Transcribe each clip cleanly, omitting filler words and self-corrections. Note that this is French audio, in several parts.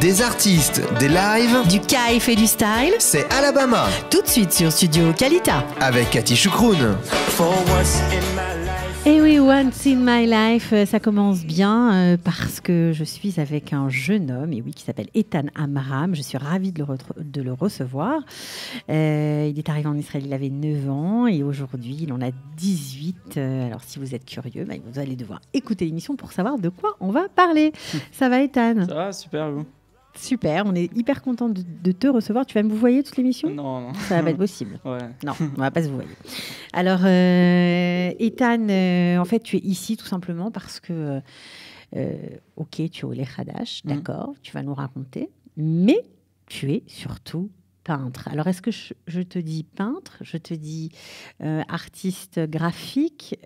Des artistes, des lives, Du kiff et du style, c'est Alabama tout de suite sur Studio Kalita. avec Cathy Choukroun. Et oui, Once in My Life, ça commence bien parce que je suis avec un jeune homme, et oui, qui s'appelle Ethan Amram. Je suis ravie de le recevoir. Il est arrivé en Israël, il avait 9 ans, et aujourd'hui, il en a 18. Alors, si vous êtes curieux, vous allez devoir écouter l'émission pour savoir de quoi on va parler. Ça va, Ethan? Ça va, super, vous? Super, on est hyper content de te recevoir. Tu vas me vous voyer toute l'émission? Non. Ça va pas être possible. Ouais. Non, on va pas se voyer. Alors, Ethan, en fait, tu es ici tout simplement parce que, ok, tu es au Lech Hadash, d'accord, tu vas nous raconter, mais tu es surtout peintre. Alors, est-ce que je te dis peintre, je te dis artiste graphique,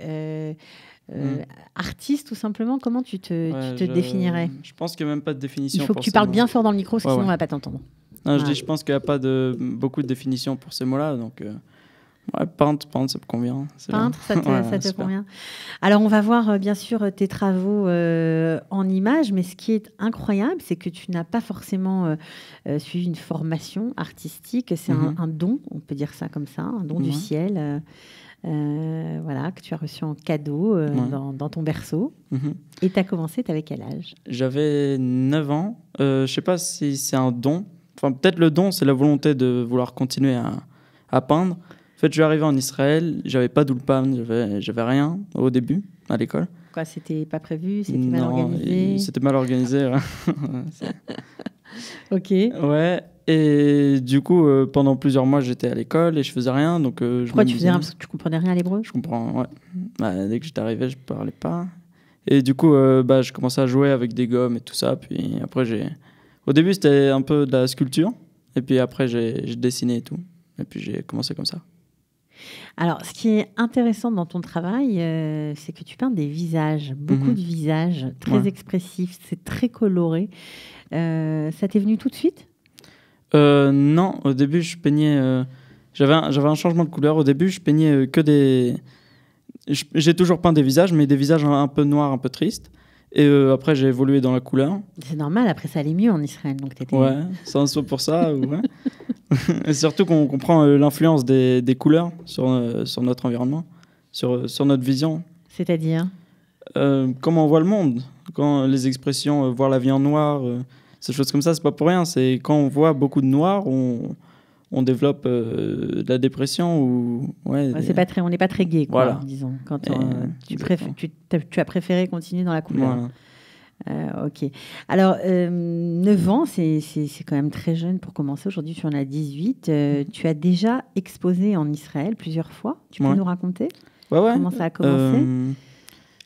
artiste tout simplement? Comment tu te définirais? Je pense qu'il n'y a même pas de définition. Il faut que tu parles bien fort dans le micro, parce que Ouais, sinon ouais. on va pas t'entendre. Non, Ouais. je pense qu'il n'y a pas beaucoup de définition pour ces mots-là. Donc, ouais, peintre, ça me convient. C'est bien. Peintre, ça te, Ouais, ça te super. convient. Alors, on va voir bien sûr tes travaux en images, mais ce qui est incroyable, c'est que tu n'as pas forcément suivi une formation artistique. C'est un don, on peut dire ça comme ça, un don du Ouais. ciel, voilà, que tu as reçu en cadeau dans ton berceau. Mhm. Et tu as commencé, tu avais quel âge? J'avais 9 ans. Je ne sais pas si c'est un don. Enfin, peut-être le don, c'est la volonté de vouloir continuer à peindre. En fait, je suis arrivé en Israël, j'avais pas d'ulpan, j'avais rien au début, à l'école. Quoi, c'était pas prévu? C'était mal Non, organisé? c'était mal organisé. Ouais. Ok. Ouais, et du coup, pendant plusieurs mois, j'étais à l'école et je faisais rien. Donc, Pourquoi tu faisais rien? Parce que tu comprenais rien à l'hébreu? Je comprends, ouais. Bah, dès que j'étais arrivé, je parlais pas. Et du coup, je commençais à jouer avec des gommes et tout ça. Puis après, au début, c'était un peu de la sculpture. Et puis après, j'ai dessiné et tout. Et puis j'ai commencé comme ça. Alors, ce qui est intéressant dans ton travail, c'est que tu peins des visages, beaucoup de visages, très expressifs, c'est très coloré. Ça t'est venu tout de suite? Non, au début, je peignais... j'avais un changement de couleur. Au début, je peignais que des... J'ai toujours peint des visages, mais des visages un peu noirs, un peu tristes. Et après, j'ai évolué dans la couleur. C'est normal, après ça allait mieux en Israël. Donc Ouais, c'est soit pour ça. Ouais. Et surtout qu'on comprend l'influence des couleurs sur notre environnement, sur notre vision. C'est-à-dire? Comment on voit le monde, quand les expressions voir la vie en noir, ces choses comme ça, c'est pas pour rien. C'est quand on voit beaucoup de noir, on développe de la dépression ou C'est pas très, on n'est pas très gai, quoi, Voilà. disons. Quand Exactement. tu as préféré continuer dans la couleur. Voilà. Ok. Alors, 9 ans, c'est quand même très jeune pour commencer. Aujourd'hui, tu en as 18. Tu as déjà exposé en Israël plusieurs fois. Tu peux Ouais. nous raconter Ouais. comment ça a commencé?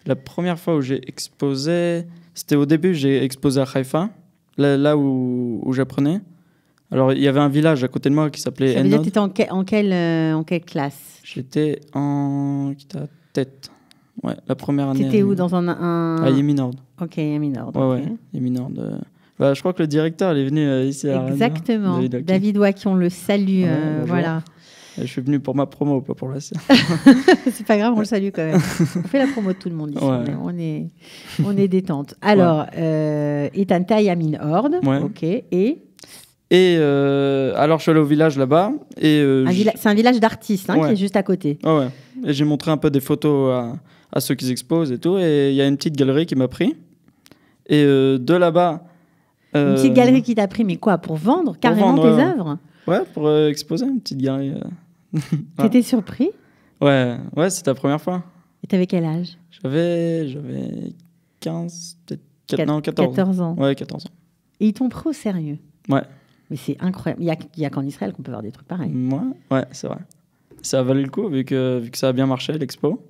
La première fois où j'ai exposé, c'était au début, j'ai exposé à Haïfa, là où j'apprenais. Alors, il y avait un village à côté de moi qui s'appelait Ça veut dire que Enod. tu étais en quelle classe? J'étais en tête. Ouais, la première année. Tu étais où? Dans un... À Yemi Nord. Ok, Yemi Nord. Ouais, ok. ouais, Yemi Nord. Je crois que le directeur, il est venu ici à la radio. Exactement. David Hockey. David Wacky, on le salue. Bonjour. Voilà. Je suis venu pour ma promo, pas pour la scène. C'est pas grave, on le salue quand même. On fait la promo de tout le monde ici. Ouais. On est détente. Alors, Ethan, t'es à Yami Nord. Ouais. Ok. Et Alors, je suis allé au village là-bas. c'est un village d'artistes qui Ouais. est juste à côté. Ouais. Et j'ai montré un peu des photos à ceux qui exposent et tout. Et il y a une petite galerie qui m'a pris. Et de là-bas... Une petite galerie qui t'a pris, mais quoi? Pour vendre carrément vendre, tes ouais. œuvres? Ouais, pour exposer une petite galerie. T'étais surpris? Ouais, c'était la première fois. Et t'avais quel âge? J'avais 15, peut-être 14 ans. Ouais, 14 ans. Et ils t'ont pris au sérieux? Ouais. Mais c'est incroyable. Il y a qu'en Israël qu'on peut voir des trucs pareils. Ouais, c'est vrai. Ça a valu le coup, vu que ça a bien marché, l'expo.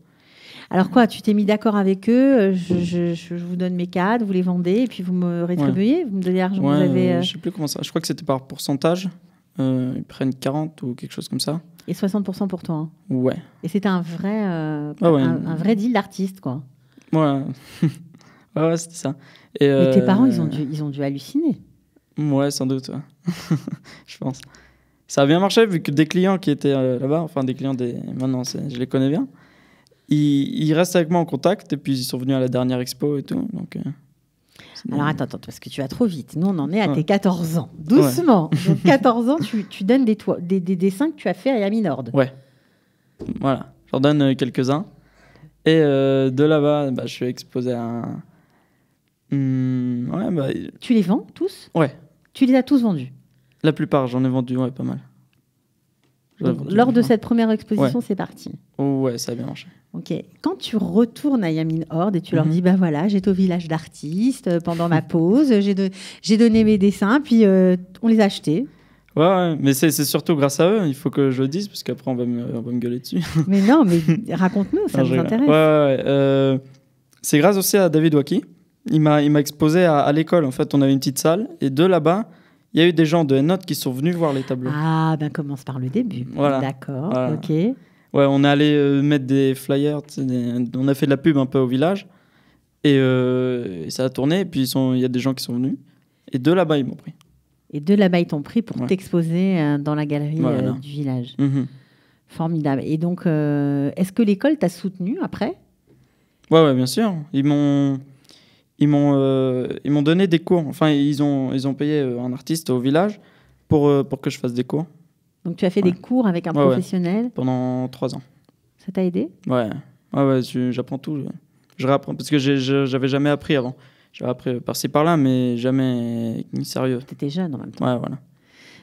Alors quoi, tu t'es mis d'accord avec eux, je vous donne mes cadres, vous les vendez, et puis vous me rétribuez, vous me donnez l'argent que vous avez... Je sais plus comment ça. Je crois que c'était par pourcentage. Ils prennent 40 ou quelque chose comme ça. Et 60% pour toi. Hein. Ouais. Et c'était un vrai, ouais. un vrai deal d'artiste, quoi. Ouais. ouais, c'était ça. Et Mais tes parents, ils ont dû halluciner. Ouais, sans doute, ouais. Je pense. Ça a bien marché, vu que des clients qui étaient là-bas, enfin des clients maintenant, je les connais bien, ils restent avec moi en contact, et puis ils sont venus à la dernière expo et tout. Donc, Alors attends, parce que tu vas trop vite. Nous, on en est à Ouais. tes 14 ans. Doucement. Donc 14 ans, tu donnes des dessins que tu as fait à Yami Nord. Ouais. Voilà. J'en donne quelques-uns. Et de là-bas, je suis exposé à un... Tu les vends tous? Ouais. Tu les as tous vendus? La plupart, j'en ai vendu pas mal. Donc, lors de cette première exposition, c'est parti. Ouais, ça a bien marché. Ok. Quand tu retournes à Yamin Horde et tu leur dis, bah voilà, j'étais au village d'artistes pendant ma pause, j'ai donné mes dessins, puis on les a achetés. Ouais, mais c'est surtout grâce à eux, il faut que je le dise, parce qu'après on va me gueuler dessus. Mais non, mais raconte-nous, ça nous intéresse. Ouais. C'est grâce aussi à David Waki. Il m'a exposé à l'école. En fait, on avait une petite salle, et de là-bas, il y a eu des gens de N-Note qui sont venus voir les tableaux. Ah, ben commence par le début. Voilà. D'accord, Voilà. ok. Ouais, on est allé mettre des flyers, on a fait de la pub un peu au village, et ça a tourné, et puis il y a des gens qui sont venus, et de là-bas, ils m'ont pris. Et de là-bas, ils t'ont pris pour Ouais. t'exposer dans la galerie du village. Mhm. Formidable. Et donc, est-ce que l'école t'a soutenu après? Ouais, bien sûr. Ils m'ont donné des cours. Enfin, ils ont payé un artiste au village pour que je fasse des cours Donc, tu as fait des cours avec un professionnel. pendant 3 ans. Ça t'a aidé? Ouais, j'apprends tout. Je réapprends parce que j'avais jamais appris avant. J'avais appris par-ci par-là, mais jamais sérieux. Tu étais jeune en même temps. Ouais, voilà.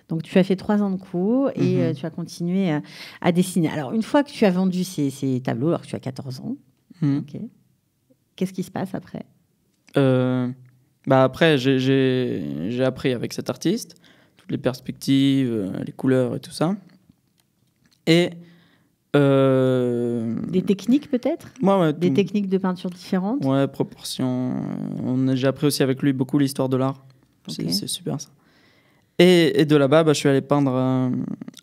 Donc, tu as fait 3 ans de cours et tu as continué à dessiner. Alors, une fois que tu as vendu ces tableaux, alors que tu as 14 ans, ok, qu'est-ce qui se passe après? Après, j'ai appris avec cet artiste toutes les perspectives, les couleurs et tout ça. Et des techniques peut-être? Ouais, des techniques de peinture différentes? Ouais, proportions. J'ai appris aussi avec lui beaucoup l'histoire de l'art. Okay. C'est super ça. Et de là-bas, je suis allé peindre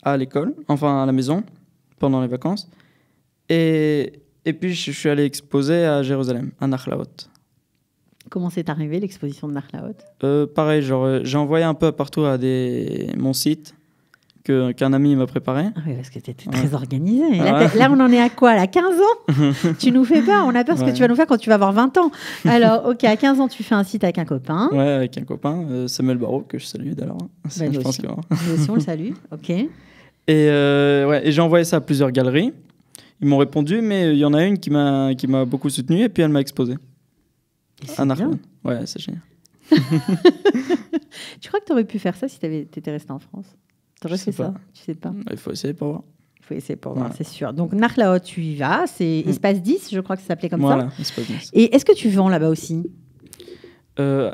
à l'école, enfin à la maison, pendant les vacances. Et puis je suis allé exposer à Jérusalem, à Nachlaot. Comment c'est arrivé l'exposition de Nachlaot? Pareil, j'ai envoyé un peu partout à mon site qu'un ami m'a préparé. Ah oui, parce que tu étais très organisé. Et là, on en est à quoi? À 15 ans? Tu nous fais peur. On a peur ce que tu vas nous faire quand tu vas avoir 20 ans. Alors, ok, à 15 ans, tu fais un site avec un copain. Ouais, avec un copain, Samuel Barrault, que je salue d'ailleurs. Je pense nous aussi, on le salue. Ok. Et j'ai envoyé ça à plusieurs galeries. Ils m'ont répondu, mais il y en a une qui m'a beaucoup soutenu et puis elle m'a exposé. C'est bien. Ouais, c'est génial. Tu crois que tu aurais pu faire ça si tu étais resté en France? Tu aurais fait ça? Tu sais pas. Il faut essayer pour voir. Il faut essayer pour voir, c'est sûr. Donc, Nachlaot, tu y vas. C'est Espace 10, je crois que ça s'appelait comme ça. Voilà, Espace 10. Et est-ce que tu vends là-bas aussi?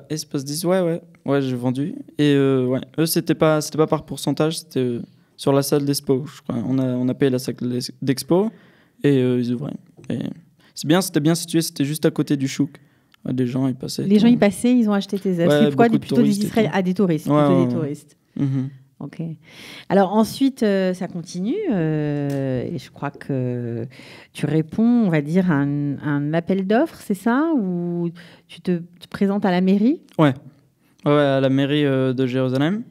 Espace 10, ouais, j'ai vendu. Et eux, c'était pas par pourcentage, c'était sur la salle d'expo, je crois. On a payé la salle d'expo et ils ouvraient. Et c'était bien situé, c'était juste à côté du Chouk. Des gens, ils passaient. Les gens y passaient, ils ont acheté tes œuvres. Ouais, c'est quoi? beaucoup de Plutôt des touristes Israéliens? Ah, des touristes. Ouais, plutôt ouais, des touristes. Mhm. Ok. Alors ensuite, ça continue. Et je crois que tu réponds, on va dire, à un appel d'offres, c'est ça? Ou tu te présentes à la mairie? Ouais, à la mairie de Jérusalem.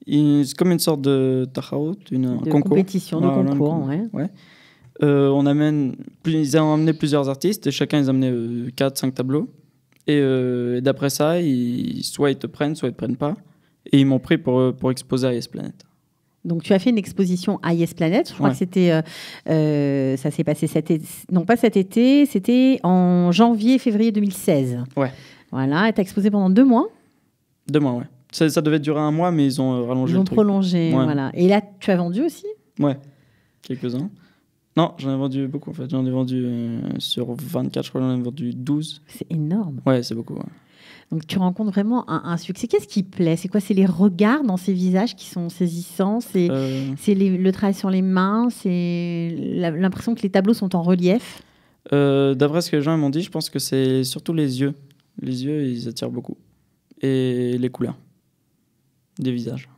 C'est comme une sorte de tachaout, un concours. Compétition, de concours, ouais. Ils ont amené plusieurs artistes et chacun ils amenaient 4-5 tableaux. Et d'après ça, soit ils te prennent, soit ils te prennent pas. Et ils m'ont pris pour exposer à Yes Planet. Donc tu as fait une exposition à Yes Planet. Je crois que c'était, ça s'est passé pas cet été, c'était en janvier-février 2016. Ouais. Voilà, et tu as exposé pendant 2 mois. 2 mois, ouais. Ça devait durer 1 mois, mais ils ont rallongé le truc. Ils ont prolongé, voilà. Et là, tu as vendu aussi? Ouais, quelques-uns. Non, j'en ai vendu beaucoup en fait. J'en ai vendu sur 24, je crois que j'en ai vendu 12. C'est énorme. Ouais, c'est beaucoup. Ouais. Donc tu rencontres vraiment un succès. Qu'est-ce qui plaît? C'est quoi? C'est les regards dans ces visages qui sont saisissants? C'est le travail sur les mains? C'est l'impression que les tableaux sont en relief? D'après ce que les gens m'ont dit, je pense que c'est surtout les yeux. Les yeux, ils attirent beaucoup. Et les couleurs des visages.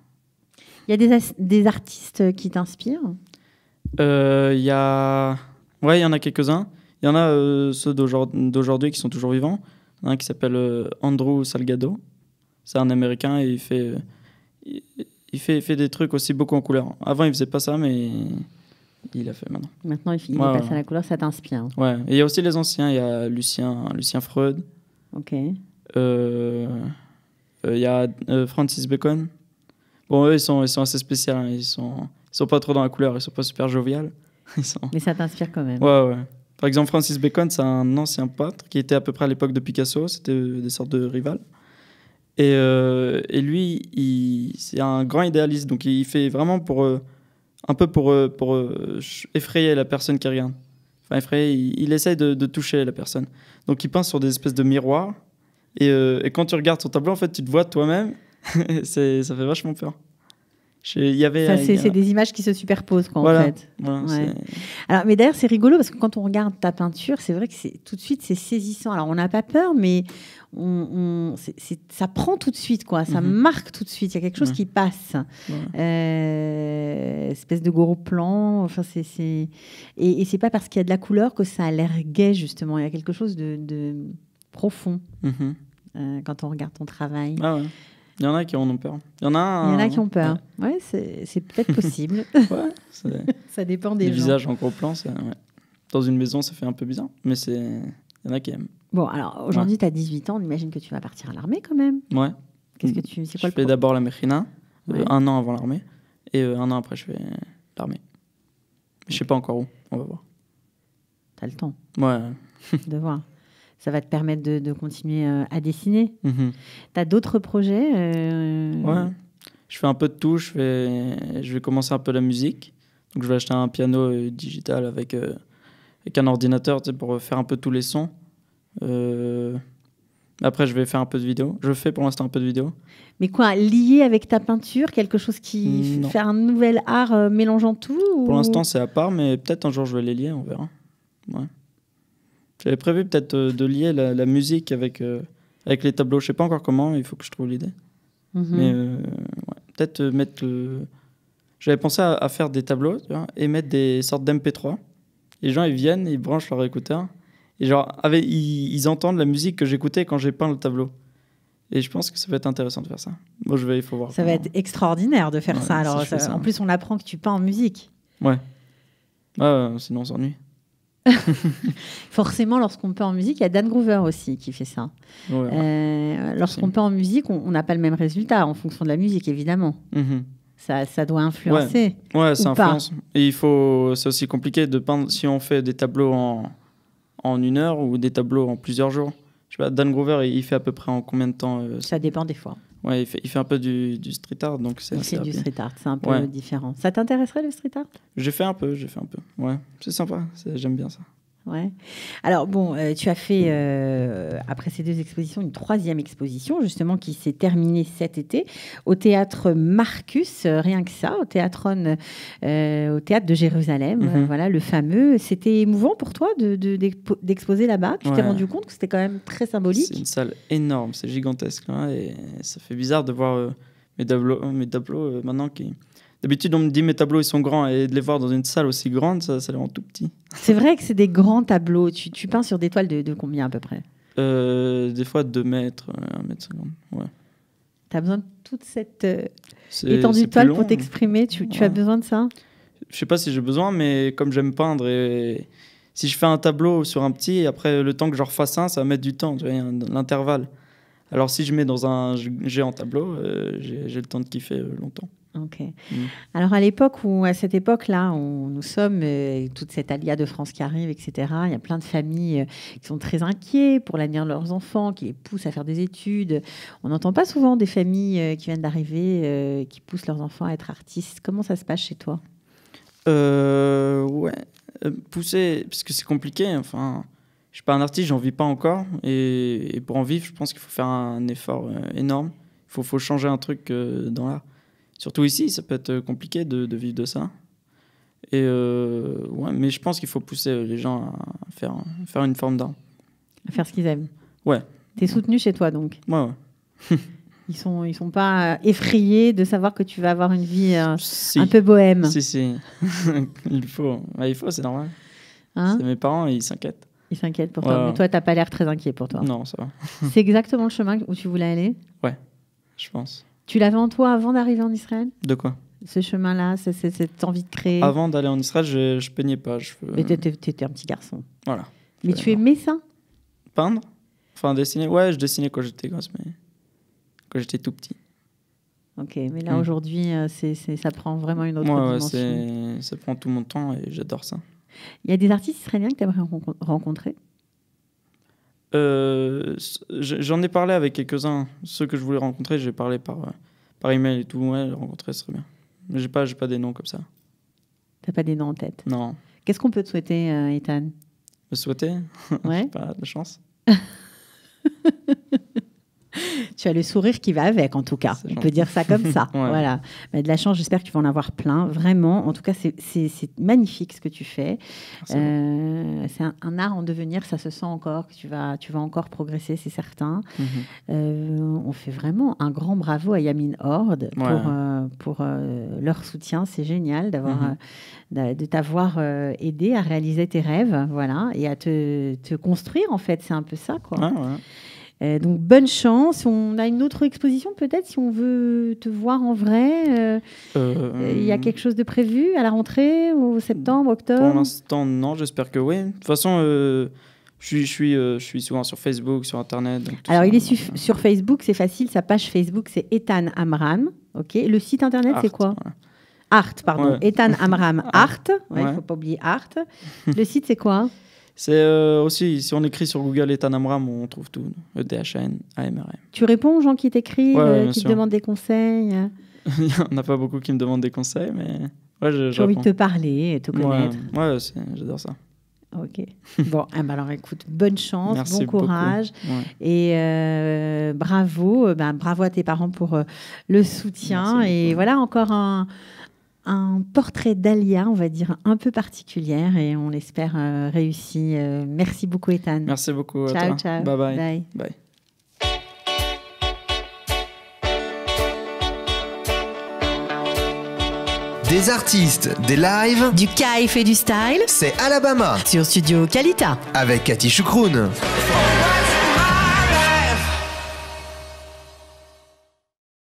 Il y a des artistes qui t'inspirent? Il y en a quelques-uns. Il y en a ceux d'aujourd'hui qui sont toujours vivants. Il y en a un qui s'appelle Andrew Salgado. C'est un Américain et il fait des trucs aussi beaucoup en couleur. Avant, il faisait pas ça, mais il l'a fait maintenant. Maintenant, il est passé à la couleur, ça t'inspire? Ouais. Et il y a aussi les anciens. Il y a Lucien Freud. Ok. Il y a Francis Bacon. Bon, eux, ils sont assez spéciaux. Hein. Ils sont pas trop dans la couleur. Ils sont pas super joviales. Mais ça t'inspire quand même. Ouais. Par exemple, Francis Bacon, c'est un ancien peintre qui était à peu près à l'époque de Picasso. C'était des sortes de rivales. Et lui, c'est un grand idéaliste. Donc, il fait vraiment pour effrayer la personne qui regarde. Enfin, effrayer, il essaye de toucher la personne. Donc, il peint sur des espèces de miroirs. Et quand tu regardes son tableau, en fait, tu te vois toi-même. Ça fait vachement peur. C'est des images qui se superposent, quoi, voilà, en fait. Voilà, ouais. Alors, mais d'ailleurs, c'est rigolo parce que quand on regarde ta peinture, c'est vrai que tout de suite, c'est saisissant. Alors, on n'a pas peur, mais ça prend tout de suite, quoi. Ça marque tout de suite. Il y a quelque chose qui passe. Espèce de gros plan. Enfin, et c'est pas parce qu'il y a de la couleur que ça a l'air gai, justement. Il y a quelque chose de profond quand on regarde ton travail. Ah ouais. Il y en a qui en ont peur. Il y en a qui ont peur. Ouais, c'est peut-être possible. Ouais, ça dépend des gens. Les visages en gros plan, dans une maison, ça fait un peu bizarre, mais il y en a qui aiment. Bon, alors aujourd'hui, tu as 18 ans, on imagine que tu vas partir à l'armée quand même. Ouais. C'est quoi je fais d'abord la Mérina, 1 an avant l'armée, et 1 an après, je fais l'armée. Je sais pas encore où, on va voir. Tu as le temps de voir. Ça va te permettre de continuer à dessiner. Tu as d'autres projets Ouais. Je fais un peu de tout. Je vais commencer un peu la musique. Donc, je vais acheter un piano digital avec un ordinateur pour faire un peu tous les sons. Après, je vais faire un peu de vidéo. Je fais pour l'instant un peu de vidéo. Mais quoi, lié avec ta peinture, quelque chose qui fait un nouvel art mélangeant tout Pour l'instant, c'est à part, mais peut-être un jour, je vais les lier, on verra. Ouais. J'avais prévu peut-être de lier la musique avec les tableaux. Je sais pas encore comment, il faut que je trouve l'idée. Mais peut-être mettre J'avais pensé à faire des tableaux, tu vois, et mettre des sortes d'MP3. Les gens, ils viennent, ils branchent leur écouteur. Et ils entendent la musique que j'écoutais quand j'ai peint le tableau. Et je pense que ça va être intéressant de faire ça. Moi, il faut voir. Ça va être extraordinaire de faire ça. Alors, en plus, on apprend que tu peins en musique. Ouais. Sinon, on s'ennuie. Forcément, lorsqu'on peint en musique, il y a Dan Groover aussi qui fait ça. Lorsqu'on peint en musique, on n'a pas le même résultat en fonction de la musique, évidemment. Ça doit influencer. Ouais, ça influence. Et c'est aussi compliqué de peindre si on fait des tableaux en 1 heure ou des tableaux en plusieurs jours. Je sais pas, Dan Groover, il fait à peu près en combien de temps Ça dépend des fois. Ouais, il fait un peu du street art, donc c'est du street art, c'est un peu différent. Ça t'intéresserait, le street art ? J'ai fait un peu. Ouais, c'est sympa, j'aime bien ça. Ouais. Alors bon, tu as fait, après ces 2 expositions, une 3e exposition, justement, qui s'est terminée cet été, au Théâtre Marcus, rien que ça, au Théâtre de Jérusalem, voilà, le fameux. C'était émouvant pour toi d'exposer là-bas ? Tu t'es rendu compte que c'était quand même très symbolique ? C'est une salle énorme, c'est gigantesque, hein, et ça fait bizarre de voir mes tableaux maintenant qui... D'habitude, on me dit mes tableaux ils sont grands, et de les voir dans une salle aussi grande, ça les rend tout petits. C'est vrai que c'est des grands tableaux. Tu peins sur des toiles de combien à peu près ? Des fois 2 mètres, 1,50 m. Ouais. Tu as besoin de toute cette étendue de toile pour t'exprimer. Tu as besoin de ça ? Je sais pas si j'ai besoin, mais comme j'aime peindre, et si je fais un tableau sur un petit, après le temps que j'en refasse un, ça va mettre du temps, tu vois, l'intervalle. Alors si je mets dans un géant tableau, j'ai le temps de kiffer longtemps. Ok. Alors à cette époque-là, où nous sommes, toute cette alia de France qui arrive, etc., il y a plein de familles qui sont très inquiets pour l'avenir de leurs enfants, qui les poussent à faire des études. On n'entend pas souvent des familles qui viennent d'arriver, qui poussent leurs enfants à être artistes. Comment ça se passe chez toi ? Pousser, parce que c'est compliqué. Enfin, je suis pas un artiste, j'en vis pas encore. Et pour en vivre, je pense qu'il faut faire un effort énorme. Il faut changer un truc dans l'art. Surtout ici, ça peut être compliqué de vivre de ça. Et mais je pense qu'il faut pousser les gens à faire une forme d'art. À faire ce qu'ils aiment. Ouais. T'es soutenu chez toi, donc ? Ouais. Ils sont pas effrayés de savoir que tu vas avoir une vie un peu bohème. Si. Il faut, c'est normal. Hein ? C'est mes parents, ils s'inquiètent. Ils s'inquiètent pour toi. Mais toi, t'as pas l'air très inquiet pour toi. Non, ça va. C'est exactement le chemin où tu voulais aller ? Ouais, je pense. Tu l'avais en toi avant d'arriver en Israël ? De quoi ? Ce chemin-là, cette envie de créer. Avant d'aller en Israël, je peignais pas. Mais t'étais un petit garçon. Voilà. Mais tu aimais ça ? Peindre ? Enfin, dessiner, ouais, je dessinais quand j'étais gosse, mais quand j'étais tout petit. Ok, mais là aujourd'hui, ça prend vraiment une autre dimension. Ça prend tout mon temps et j'adore ça. Il y a des artistes israéliens que tu aimerais rencontrer? J'en ai parlé avec quelques-uns. Ceux que je voulais rencontrer, j'ai parlé par email et tout. Ouais, les rencontrer, ce serait bien. Mais j'ai pas des noms comme ça. T'as pas des noms en tête? Non. Qu'est-ce qu'on peut te souhaiter, Ethan? Me souhaiter? Ouais. Pas de chance. Tu as le sourire qui va avec, en tout cas. On peut dire ça comme ça. Ouais. Voilà. Bah, de la chance, j'espère que tu vas en avoir plein. Vraiment. En tout cas, c'est magnifique ce que tu fais. C'est un art en devenir. Ça se sent encore que tu vas encore progresser, c'est certain. On fait vraiment un grand bravo à Yamin Horde pour leur soutien. C'est génial de t'avoir aidé à réaliser tes rêves, voilà, et à te construire, en fait. C'est un peu ça, quoi. Ouais. Donc, bonne chance. On a une autre exposition, peut-être, si on veut te voir en vrai. Il y a quelque chose de prévu à la rentrée, au septembre, octobre? Pour l'instant, non. J'espère que oui. De toute façon, je suis souvent sur Facebook, sur Internet. Alors, il est sur Facebook, c'est facile. Sa page Facebook, c'est Ethan Amram. Okay. Le site Internet, c'est quoi? Art, pardon. Ouais. Ethan Amram Art. Il ne faut pas oublier Art. Le site, c'est quoi? C'est aussi, si on écrit sur Google Ethan Amram, on trouve tout. ETHAN-AMRM. Tu réponds aux gens qui t'écrivent, qui te demandent des conseils? Il n'y en a pas beaucoup qui me demandent des conseils, mais ouais, j'ai envie de te parler, te connaître. Ouais, j'adore ça. Ok. Bon, alors écoute, bonne chance, merci bon courage. Et bravo à tes parents pour le soutien. Et voilà encore un portrait d'Alia, on va dire, un peu particulière, et on l'espère réussi. Merci beaucoup, Ethan. Merci beaucoup. Ciao. Bye. Des artistes, des lives, du kaif et du style, c'est Alabama sur Studio Kalita avec Cathy Choukroun.